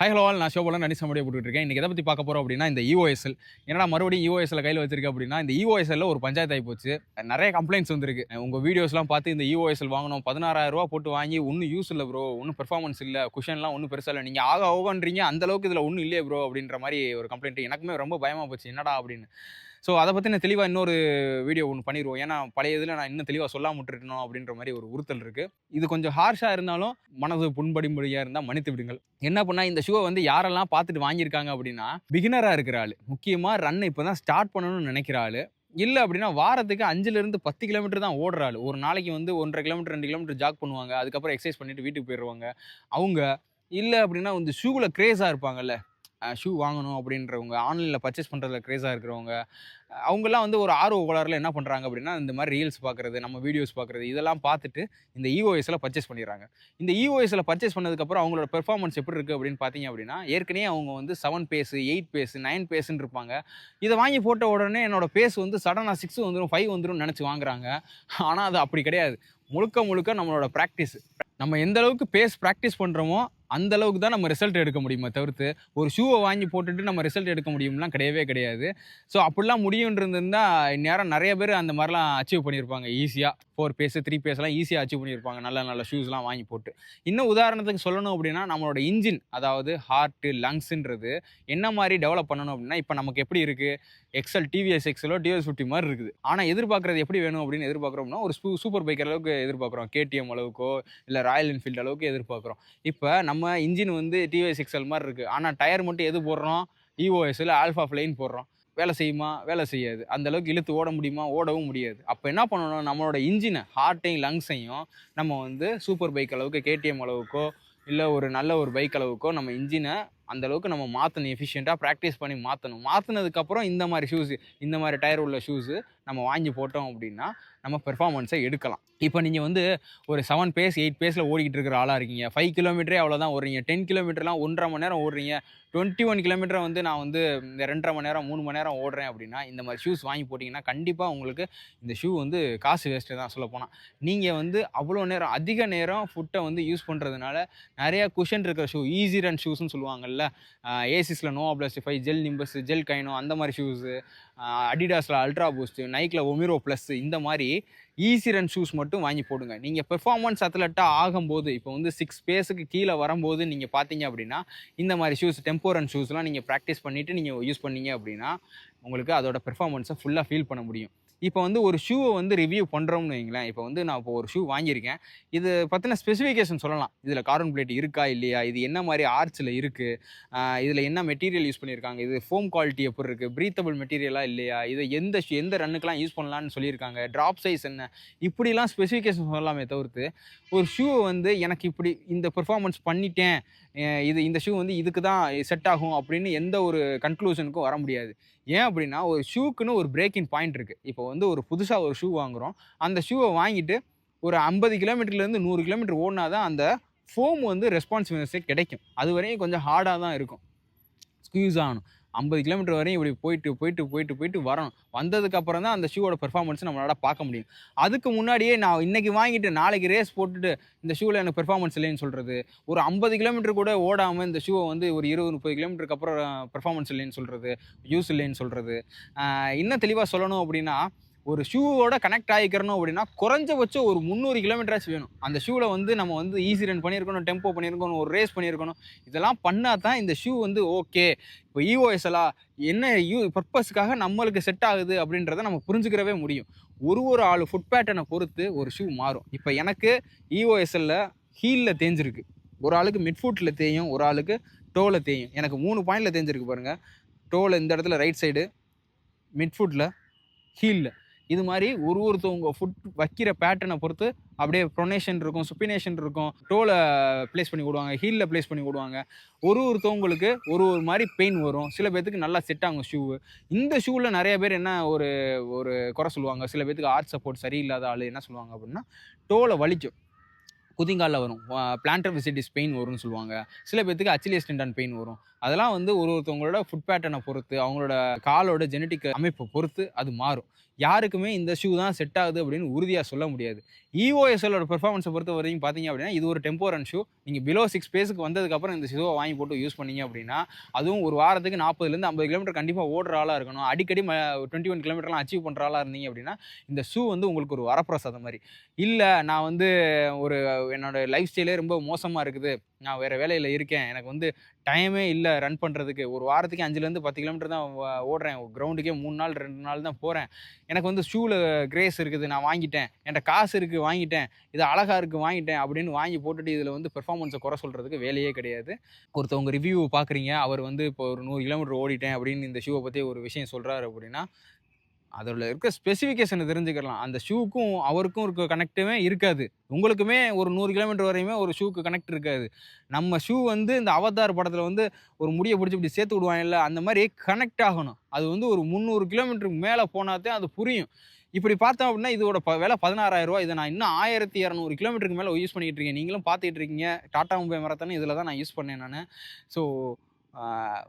Hi hello all நான் ஷோபோலன் அனிசா முடிய போட்டுருக்கேன். இன்றைக்கி எதை பற்றி பார்க்க போகிறோம் அப்படின்னா இந்த இஓஎஸ்எல். என்னடா மறுபடியும் இஓஎஸ்எல் கையில் வச்சிருக்கு அப்படின்னா இந்த இஓஎஸ்எல்ல ஒரு பஞ்சாயத்து ஆகி போச்சு. நிறைய கம்ப்ளைண்ட்ஸ் வந்திருக்கு. உங்கள் வீடியோஸ்லாம் பார்த்து இந்த இஓஎஸ்எல் வாங்கணும் 16,000 போட்டு வாங்கி ஒன்றும் யூஸ் இல்லை ப்ரோ, ஒன்றும் பெர்ஃபார்மன்ஸ் இல்லை, குஷன்லாம் ஒன்றும் பெருசாக இல்லை, நீங்கள் ஆகன்றீங்க அந்தளவுக்கு இதில் ஒன்றும் இல்லையே ப்ரோ அப்படின்ற மாதிரி ஒரு கம்ப்ளைண்ட். எனக்குமே ரொம்ப பயமாக போச்சு என்னடா அப்படின்னு. ஸோ அதை பற்றி நான் தெளிவாக இன்னொரு வீடியோ ஒன்று பண்ணிடுவோம். ஏன்னா பழைய இதில் நான் இன்னும் தெளிவாக சொல்லாம விட்டுருக்கணும் அப்படின்ற மாதிரி ஒரு உறுத்தல் இருக்குது. இது கொஞ்சம் ஹார்ஷாக இருந்தாலும் மனது புண்படிமுடியாக இருந்தால் மன்னித்து விடுங்கள். என்ன பண்ணால் இந்த ஷூவை வந்து யாரெல்லாம் பார்த்துட்டு வாங்கியிருக்காங்க அப்படின்னா பிகினராக இருக்கிற ஆள், முக்கியமாக ரன் இப்போ தான் ஸ்டார்ட் பண்ணணும்னு நினைக்கிற ஆள், இல்லை அப்படின்னா வாரத்துக்கு 5லேருந்து 10 கிலோமீட்டர் தான் ஓடுற ஆள், ஒரு நாளைக்கு வந்து 1.5 கிலோமீட்டர் 2 கிலோமீட்டர் ஜாக் பண்ணுவாங்க, அதுக்கப்புறம் எக்ஸசைஸ் பண்ணிட்டு வீட்டுக்கு போயிடுவாங்க அவங்க. இல்லை அப்படின்னா வந்து ஷூவில் க்ரேஸாக இருப்பாங்கல்ல, ஷூ வாங்கணும் அப்படின்றவங்க, ஆன்லைனில் பர்ச்சேஸ் பண்ணுறதுல க்ரேஸாக இருக்கிறவங்க, அவங்கெல்லாம் வந்து ஒரு ஆர்வ கோளாறுல என்ன பண்ணுறாங்க அப்படின்னா இந்த மாதிரி ரீல்ஸ் பார்க்குறது, நம்ம வீடியோஸ் பார்க்குறது, இதெல்லாம் பார்த்துட்டு இந்த இஓஎஸ்ல பர்ச்சேஸ் பண்ணிடுறாங்க. இந்த இஓஎஸ்ல பர்ச்சேஸ் பண்ணதுக்கப்புறம் அவங்களோட பெர்ஃபார்மன்ஸ் எப்படி இருக்குது அப்படின்னு பார்த்தீங்க அப்படின்னா, ஏற்கனவே அவங்க வந்து 7 பேஸ் 8 பேஸ் 9 பேஸ்ன்னு இருப்பாங்க. இதை வாங்கி போட்ட உடனே என்னோட பேஸ் வந்து சடனாக 6 வந்துடும் 5 வந்துடும் நினச்சி வாங்குறாங்க. ஆனால் அது அப்படி கிடையாது. முழுக்க முழுக்க நம்மளோட ப்ராக்டிஸ், நம்ம எந்த அளவுக்கு பேஸ் ப்ராக்டிஸ் பண்ணுறோமோ அந்த அளவுக்கு தான் நம்ம ரிசல்ட் எடுக்க முடியுமே தவிர்த்து ஒரு ஷூவை வாங்கி போட்டுட்டு நம்ம ரிசல்ட் எடுக்க முடியும்லாம் கிடையவே கிடையாது. ஸோ அப்படிலாம் முடியும்ன்றிருந்தா இந்நேரம் நிறைய பேர் அந்த மாதிரிலாம் அச்சீவ் பண்ணியிருப்பாங்க ஈஸியாக. 4 பேஸ் 3 பேஸ்லாம் ஈஸியாக அச்சீவ் பண்ணியிருப்பாங்க நல்ல நல்ல ஷூஸ்லாம் வாங்கி போட்டு. இன்னும் உதாரணத்துக்கு சொல்லணும் அப்படின்னா நம்மளோட இன்ஜின், அதாவது ஹார்ட்டு லங்ஸுன்றது என்ன மாதிரி டெவலப் பண்ணணும் அப்படின்னா, இப்போ நமக்கு எப்படி இருக்குது, எக்ஸல் டிவிஎஸ் எக்ஸலோ டிவிஎஸ் 50 மாதிரி இருக்குது. ஆனால் எதிர்பார்க்குறது எப்படி வேணும் அப்படின்னு எதிர்பார்க்குறோம்னா ஒரு சூப்பர் பைக்கர் அளவுக்கு எதிர்பார்க்குறோம், கேடிஎம் அளவுக்கோ இல்லை ராயல் என்ஃபீல்டு அளவுக்கு எதிர்பார்க்குறோம். இப்போ நம்ம இன்ஜின் வந்து டிவிஎஸ் எக்ஸல் மாதிரி இருக்குது, ஆனால் டயர் மட்டும் எது போடுறோம், இஓஎஸ்ல ஆல்ஃபா ஃப்ளைன் போடுறோம். வேலை செய்யுமா? வேலை செய்யாது. அந்த அளவுக்கு இழுத்து ஓட முடியுமா? ஓடவும் முடியாது. அப்போ என்ன பண்ணணும், நம்மளோட இன்ஜினை ஹார்ட்டையும் லங்ஸையும் நம்ம வந்து சூப்பர் பைக் அளவுக்கு கேடிஎம் அளவுக்கோ இல்லை ஒரு நல்ல ஒரு பைக் அளவுக்கோ நம்ம இன்ஜினை அந்த அளவுக்கு நம்ம மாற்றணும், எஃபிஷியண்ட்டாக ப்ராக்டிஸ் பண்ணி மாற்றணும். மாற்றினதுக்கப்புறம் இந்த மாதிரி ஷூஸு, இந்த மாதிரி டயர் உள்ள ஷூஸு நம்ம வாங்கி போட்டோம் அப்படின்னா நம்ம பெர்ஃபார்மன்ஸை எடுக்கலாம். இப்போ நீங்கள் வந்து ஒரு 7 பேஸ் 8 பேஸில் ஓடிக்கிட்டு இருக்கிற ஆளாக இருக்கீங்க, 5 கிலோமீட்டரே அவ்வளோதான் ஓடுறீங்க, 10 கிலோமீட்டர்லாம் 1.5 மணி நேரம் ஓடுறீங்க, 21 கிலோமீட்டரை வந்து நான் வந்து இந்த 2.5 மணி நேரம் 3 மணி நேரம் ஓடுறேன் அப்படின்னா இந்த மாதிரி ஷூஸ் வாங்கி போட்டிங்கன்னா கண்டிப்பாக உங்களுக்கு இந்த ஷூ வந்து காசு வேஸ்ட்டு தான் சொல்லப்போனால். நீங்கள் வந்து அவ்வளோ நேரம் அதிக நேரம் ஃபுட்டை வந்து யூஸ் பண்ணுறதுனால நிறையா குஷன் இருக்கிற ஷூ, ஈஸி ரன் ஷூஸ்ன்னு சொல்லுவாங்கல்ல, ஏசிஸில் Nova plus 5, gel Nimbus, gel Kayano அந்த மாதிரி ஷூஸு, அடிடாஸில் அல்ட்ரா பூஸ்ட்டு, நைக்கில் ஒமிரோ ப்ளஸ், இந்த மாதிரி ஈஸி ரன் ஷூஸ் மட்டும் வாங்கி போடுங்க. நீங்கள் பெர்ஃபார்மன்ஸ் அத்லெட்டாக ஆகும்போது இப்போ வந்து 6 பேஸுக்கு கீழே வரும்போது நீங்கள் பார்த்தீங்க அப்படின்னா இந்த மாதிரி ஷூஸ், டெம்போ ரன் ஷூஸ்லாம் நீங்கள் ப்ராக்டிஸ் பண்ணிவிட்டு நீங்கள் யூஸ் பண்ணீங்க அப்படின்னா உங்களுக்கு அதோட பெர்ஃபார்மன்ஸை ஃபுல்லாக ஃபீல் பண்ண முடியும். இப்போ வந்து ஒரு ஷூவை வந்து ரிவ்யூ பண்ணுறோம்னு வைங்களேன், இப்போ வந்து நான் இப்போ ஒரு ஷூ வாங்கியிருக்கேன், இது பற்றின ஸ்பெசிஃபிகேஷன் சொல்லலாம். இதில் கார்பன் பிளேட் இருக்கா இல்லையா, இது என்ன மாதிரி ஆர்ச்சில் இருக்குது, இதில் என்ன மெட்டீரியல் யூஸ் பண்ணியிருக்காங்க, இது ஃபோம் குவாலிட்டி எப்படி இருக்குது, ப்ரீத்தபிள் மெட்டீரியலாக இல்லையா, இது எந்த ரன்னுக்கெலாம் யூஸ் பண்ணலான்னு சொல்லியிருக்காங்க, ட்ராப் சைஸ் என்ன, இப்படிலாம் ஸ்பெசிஃபிகேஷன் சொல்லலாமே தவிர்த்து ஒரு ஷூவை வந்து எனக்கு இப்படி இந்த பெர்ஃபார்மன்ஸ் பண்ணிட்டேன், இந்த ஷூ வந்து இதுக்கு தான் செட் ஆகும் அப்படின்னு எந்த ஒரு கன்க்ளூஷனுக்கும் வர முடியாது. ஏன் அப்படின்னா ஒரு ஷூக்குன்னு ஒரு பிரேக்கிங் பாயிண்ட் இருக்குது. இப்போ வந்து ஒரு புதுசாக ஒரு ஷூ வாங்குகிறோம், அந்த ஷூவை வாங்கிட்டு ஒரு 50 கிலோமீட்டர்லேருந்து 100 கிலோமீட்டர் ஓடினா தான் அந்த ஃபோம் வந்து ரெஸ்பான்சிவ்னஸே கிடைக்கும். அது வரையும் கொஞ்சம் ஹார்டாக தான் இருக்கும், ஸ்க்யூஸ் ஆகணும். 50 கிலோமீட்டர் வரையும் இப்படி போயிட்டு வரணும். வந்ததுக்கப்புறம் தான் அந்த ஷூவோட பெர்ஃபார்மன்ஸை நம்மளால் பார்க்க முடியும். அதுக்கு முன்னாடியே நான் இன்றைக்கி வாங்கிட்டு நாளைக்கு ரேஸ் போட்டுட்டு இந்த ஷூவில் எனக்கு பெர்ஃபார்மன்ஸ் இல்லைன்னு சொல்கிறது, ஒரு 50 கிலோமீட்டர் கூட ஓடாமல் இந்த ஷூவை வந்து ஒரு 20-30 கிலோமீட்டருக்கு அப்புறம் பெர்ஃபார்மன்ஸ் இல்லைன்னு சொல்கிறது, யூஸ் இல்லைன்னு சொல்கிறது. இன்னும் தெளிவாக சொல்லணும் அப்படின்னா ஒரு ஷூவோட கனெக்ட் ஆகிக்கிறணும் அப்படின்னா குறைஞ்சபட்சம் ஒரு 300 கிலோமீட்டராச்சும் வேணும். அந்த ஷூவில் வந்து நம்ம வந்து ஈஸி ரன் பண்ணியிருக்கணும், டெம்போ பண்ணியிருக்கணும், ஒரு ரேஸ் பண்ணியிருக்கணும். இதெல்லாம் பண்ணால் தான் இந்த ஷூ வந்து ஓகே, இப்போ இஓஎஸ்எல்லாம் என்ன பர்பஸ்க்காக நம்மளுக்கு செட் ஆகுது அப்படின்றத நம்ம புரிஞ்சுக்கிறவே முடியும். ஒரு ஆள் ஃபுட் பேட்டர்னை பொறுத்து ஒரு ஷூ மாறும். இப்போ எனக்கு இஓஎஸ்எல்ல ஹீலில் தேஞ்சிருக்கு, ஒரு ஆளுக்கு மிட் ஃபுட்டில் தேயும், ஒரு ஆளுக்கு டோவில் தேயும். எனக்கு 3 பாயிண்டில் தேஞ்சிருக்கு பாருங்கள். டோவில் இந்த இடத்துல ரைட் சைடு, மிட் ஃபுட்டில், ஹீலில். இது மாதிரி ஒருத்தவங்க ஃபுட் வைக்கிற பேட்டர்னை பொறுத்து அப்படியே ப்ரொனேஷன் இருக்கும், சுப்பினேஷன் இருக்கும், டோவில் ப்ளேஸ் பண்ணி விடுவாங்க, ஹீலில் ப்ளேஸ் பண்ணி விடுவாங்க. ஒருத்தவங்களுக்கு ஒரு மாதிரி பெயின் வரும், சில பேர்த்துக்கு நல்லா செட் ஆகும் ஷூவு. இந்த ஷூவில் நிறைய பேர் என்ன ஒரு குறை சொல்லுவாங்க, சில பேர்த்துக்கு ஆர்ட் சப்போர்ட் சரியில்லாத ஆள் என்ன சொல்லுவாங்க அப்படின்னா டோவில் வலிக்கும், குதிங்காலில் வரும், பிளான்டர் விசிட்டிஸ் பெயின் வரும்னு சொல்லுவாங்க. சில பேர்த்துக்கு அச்சிலியஸ் டெண்டான் பெயின் வரும். அதெல்லாம் வந்து ஒருத்தவங்களோட ஃபுட் பேட்டர்னை பொறுத்து, அவங்களோட காலோட ஜெனட்டிக் அமைப்பை பொறுத்து அது மாறும். யாருக்குமே இந்த ஷூ தான் செட் ஆகுது அப்படின்னு உறுதியாக சொல்ல முடியாது. இஓஎஸ்எல்லோட பெர்ஃபார்மன்ஸை பொறுத்த வரைக்கும் பார்த்தீங்க அப்படின்னா இது ஒரு டெம்போ ரன் ஷூ. நீங்கள் பிலோ 6 பேஸுக்கு வந்ததுக்கப்புறம் இந்த ஷூவை வாங்கி போட்டு யூஸ் பண்ணீங்க அப்படின்னா அதுவும் ஒரு வாரத்துக்கு 40லேருந்து 50 கிலோமீட்டர் கண்டிப்பாக ஓடுற ஆளாக இருக்கணும். அடிக்கடி 21 கிலோமீட்டர்லாம் அச்சீவ் பண்ணுற ஆளாக இருந்தீங்க அப்படின்னா இந்த ஷூ வந்து உங்களுக்கு ஒரு வரப்பிரசாதம் மாதிரி. இல்லை நான் வந்து ஒரு என்னோட லைஃப் ஸ்டைலே ரொம்ப மோசமாக இருக்குது, நான் வேறு வேலையில் இருக்கேன், எனக்கு வந்து டைமே இல்லை ரன் பண்ணுறதுக்கு, ஒரு வாரத்துக்கு 5லேருந்து 10 கிலோமீட்டர் தான் ஓடுறேன், கிரவுண்டுக்கே 3 நாள் 2 நாள் தான் போகிறேன், எனக்கு வந்து ஷூவில் கிரேஸ் இருக்குது, நான் வாங்கிட்டேன், என்கிட்ட காசு இருக்குது வாங்கிட்டேன், இது அழகாக இருக்குது வாங்கிட்டேன் அப்படின்னு வாங்கி போட்டுட்டு இதில் வந்து பெர்ஃபார்மன்ஸை குறை சொல்கிறதுக்கு வேலையே கிடையாது. ஒருத்தவங்க ரிவ்யூ பார்க்குறீங்க, அவர் வந்து இப்போ ஒரு 100 கிலோமீட்டர் ஓடிட்டேன் அப்படின்னு இந்த ஷூவை பற்றி ஒரு விஷயம் சொல்கிறாரு அப்படின்னா அதில் இருக்க ஸ்பெசிஃபிகேஷனை தெரிஞ்சுக்கலாம். அந்த ஷூக்கும் அவருக்கும் இருக்க கனெக்ட்டுமே இருக்காது. உங்களுக்குமே ஒரு 100 கிலோமீட்டர் வரையுமே ஒரு ஷூக்கு கனெக்ட் இருக்காது. நம்ம ஷூ வந்து இந்த அவதார் படத்தில் வந்து ஒரு முடியை பிடிச்சி இப்படி சேர்த்து விடுவாங்கல்ல, அந்த மாதிரி கனெக்ட் ஆகணும். அது வந்து ஒரு 300 கிலோமீட்டருக்கு மேலே போனாதான் அது புரியும். இப்படி பார்த்தோம் அப்படின்னா இதோட விலை 16,000. இதை நான் இன்னும் 1200 கிலோமீட்டருக்கு மேலே யூஸ் பண்ணிகிட்டு இருக்கேன். நீங்களும் பார்த்துட்டு இருக்கீங்க. டாடா மும்பை மரத்தானே இதில் தான் நான் யூஸ் பண்ணேன் நான். ஸோ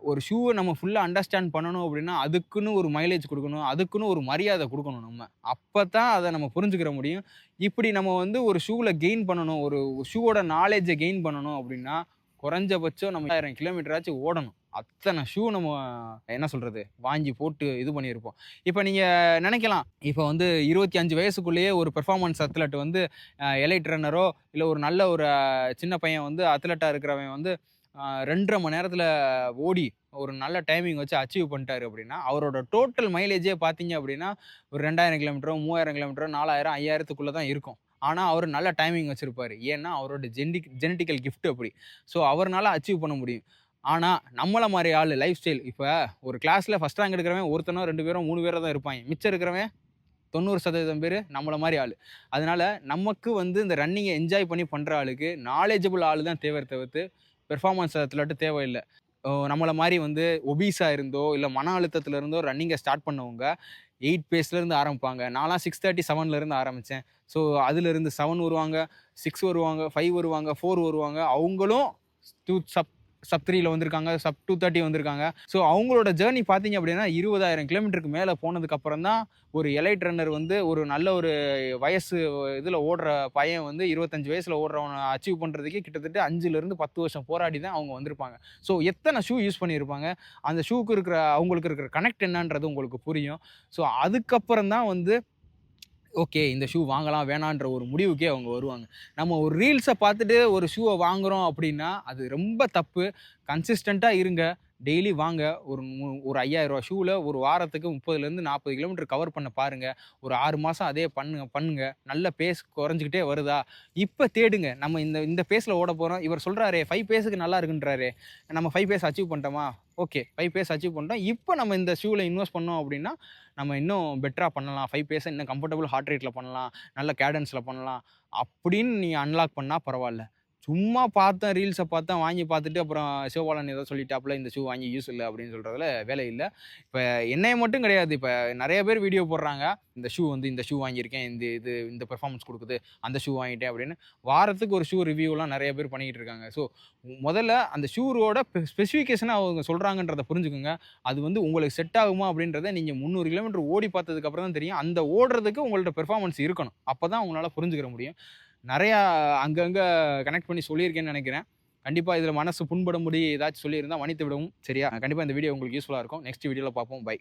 ஒரு ஷூவை நம்ம ஃபுல்லாக அண்டர்ஸ்டாண்ட் பண்ணணும் அப்படின்னா அதுக்குன்னு ஒரு மைலேஜ் கொடுக்கணும், அதுக்குன்னு ஒரு மரியாதை கொடுக்கணும் நம்ம. அப்போ தான் அதை நம்ம புரிஞ்சுக்கிற முடியும். இப்படி நம்ம வந்து ஒரு ஷூவில் கெயின் பண்ணணும், ஒரு ஷூவோட நாலேஜை கெயின் பண்ணணும் அப்படின்னா குறைஞ்சபட்சம் நம்ம 1000 கிலோமீட்டராச்சும் ஓடணும். அத்தனை ஷூ நம்ம என்ன சொல்கிறது வாங்கி போட்டு இது பண்ணியிருப்போம். இப்போ நீங்கள் நினைக்கலாம், இப்போ வந்து 25 வயசுக்குள்ளேயே ஒரு பெர்ஃபார்மன்ஸ் அத்லெட் வந்து எலைட் ரன்னரோ இல்லை ஒரு நல்ல ஒரு சின்ன பையன் வந்து அத்லெட்டாக இருக்கிறவன் வந்து 2.5 மணி நேரத்தில் ஓடி ஒரு நல்ல டைமிங் வச்சு அச்சீவ் பண்ணிட்டாரு அப்படின்னா அவரோட டோட்டல் மைலேஜே பார்த்தீங்க அப்படின்னா ஒரு 2000 கிலோமீட்டரோ 3000 கிலோமீட்டரோ 4000 5000க்குள்ளே தான் இருக்கும். ஆனால் அவர் நல்ல டைமிங் வச்சுருப்பார். ஏன்னா அவரோட ஜெனட்டிக்கல் கிஃப்ட் அப்படி. ஸோ அவரால் அச்சீவ் பண்ண முடியும். ஆனால் நம்மளை மாதிரி ஆள் லைஃப் ஸ்டைல் இப்போ ஒரு கிளாஸில் ஃபஸ்ட் ரேங்க் எடுக்கிறவன் ஒருத்தனோ 2 பேரோ 3 பேரோ தான் இருப்பாங்க. மிச்சம் இருக்கிறவன் 90% பேர் நம்மளை மாதிரி ஆள். அதனால் நமக்கு வந்து இந்த ரன்னிங்கை என்ஜாய் பண்ணி பண்ணுற ஆளுக்கு நாலேஜபிள் ஆள் தான் தேவை தவிர்த்து பெர்ஃபார்மன்ஸ் அத்லெட் தேவையில்லை. நம்மளை மாதிரி வந்து ஒபீஸாக இருந்தோ இல்லை மன அழுத்தத்தில் இருந்தோ ரன்னிங்கை ஸ்டார்ட் பண்ணவங்க 8 பேஸ்லேருந்து ஆரம்பிப்பாங்க. நான்லாம் 6:30 7லேருந்து ஆரம்பித்தேன். ஸோ அதிலிருந்து 7 வருவாங்க, 6 வருவாங்க, 5 வருவாங்க, 4 வருவாங்க. அவங்களும் சப் 3ல வந்திருக்காங்க, சப் 230 வந்திருக்காங்க. ஸோ அவங்களோட ஜேர்னி பார்த்தீங்க அப்படின்னா 20,000 கிலோமீட்டருக்கு மேலே போனதுக்கப்புறம் தான் ஒரு எலைட் ரன்னர் வந்து ஒரு நல்ல ஒரு வயசு இதில் ஓடுற பையன் வந்து 25 வயசில் ஓடுறவனை அச்சீவ் பண்ணுறதுக்கே கிட்டத்தட்ட 5லேருந்து 10 வருஷம் போராடி தான் அவங்க வந்திருப்பாங்க. ஸோ எத்தனை ஷூ யூஸ் பண்ணியிருப்பாங்க, அந்த ஷூக்கு இருக்கிற அவங்களுக்கு இருக்கிற கனெக்ட் என்னன்றது உங்களுக்கு புரியும். ஸோ அதுக்கப்புறம் தான் வந்து ஓகே இந்த ஷூ வாங்கலாம் வேணான்ற ஒரு முடிவுக்கே அவங்க வருவாங்க. நம்ம ஒரு ரீல்ஸை பார்த்துட்டு ஒரு ஷூவை வாங்குகிறோம் அப்படின்னா அது ரொம்ப தப்பு. கன்சிஸ்டண்ட்டாக இருங்க, டெய்லி வாங்க. ஒரு 5,000 ஷூவில் ஒரு வாரத்துக்கு 30லேருந்து 40 கிலோமீட்டர் கவர் பண்ண பாருங்கள். ஒரு 6 மாதம் அதே பண்ணுங்க. நல்ல பேஸ் குறைஞ்சிக்கிட்டே வருதா இப்போ தேடுங்க. நம்ம இந்த பேஸில் ஓட போகிறோம். இவர் சொல்கிறாரே 5 பேஸுக்கு நல்லா இருக்குன்றாரு, நம்ம 5 பேஸ் அச்சீவ் பண்ணிட்டோமா? ஓகே 5 பேஸ் அச்சீவ் பண்ணிட்டோம். இப்போ நம்ம இந்த ஷூவில் இன்வெஸ்ட் பண்ணோம் அப்படின்னா நம்ம இன்னும் பெட்டராக பண்ணலாம். 5 பேஸை இன்னும் கம்ஃபர்டபுள் ஹார்ட் ரேட்டில் பண்ணலாம், நல்ல கேடன்ஸில் பண்ணலாம் அப்படின்னு நீங்கள் அன்லாக் பண்ணால் பரவாயில்ல. சும்மா பார்த்தேன் ரீல்ஸை பார்த்தேன் வாங்கி பார்த்துட்டு அப்புறம் சிவபாலன் ஏதோ சொல்லிட்டாப்புல இந்த ஷூ வாங்கி யூஸ் இல்லை அப்படின்னு சொல்கிறதுல வேலை இல்லை. இப்போ என்னைய மட்டும் கிடையாது, இப்போ நிறைய பேர் வீடியோ போடுறாங்க, இந்த ஷூ வந்து இந்த ஷூ வாங்கியிருக்கேன், இந்த பெர்ஃபார்மன்ஸ் கொடுக்குது, அந்த ஷூ வாங்கிட்டேன் அப்படின்னு வாரத்துக்கு ஒரு ஷூ ரிவ்யூலாம் நிறைய பேர் பண்ணிக்கிட்டு இருக்காங்க. ஸோ முதல்ல அந்த ஷூரோட ஸ்பெசிஃபிகேஷனை அவங்க சொல்கிறாங்கன்றதை புரிஞ்சுக்கோங்க. அது வந்து உங்களுக்கு செட் ஆகுமா அப்படின்றத நீங்கள் 300 கிலோமீட்டர் ஓடி பார்த்ததுக்கப்புறம் தான் தெரியும். அந்த ஓடுறதுக்கு உங்கள்ட்ட பெர்ஃபார்மன்ஸ் இருக்கணும். அப்போ தான் உங்களால் புரிஞ்சுக்கிற முடியும். நிறையா அங்கங்கே கனெக்ட் பண்ணி சொல்லியிருக்கேன்னு நினைக்கிறேன். கண்டிப்பாக இதில் மனசு புண்பட ஏதாச்சும் சொல்லியிருந்தால் மன்னித்து விடவும். சரியா? கண்டிப்பாக இந்த வீடியோ உங்களுக்கு யூஸ்ஃபுல்லாக இருக்கும். நெக்ஸ்ட் வீடியோவில் பார்ப்போம். பை.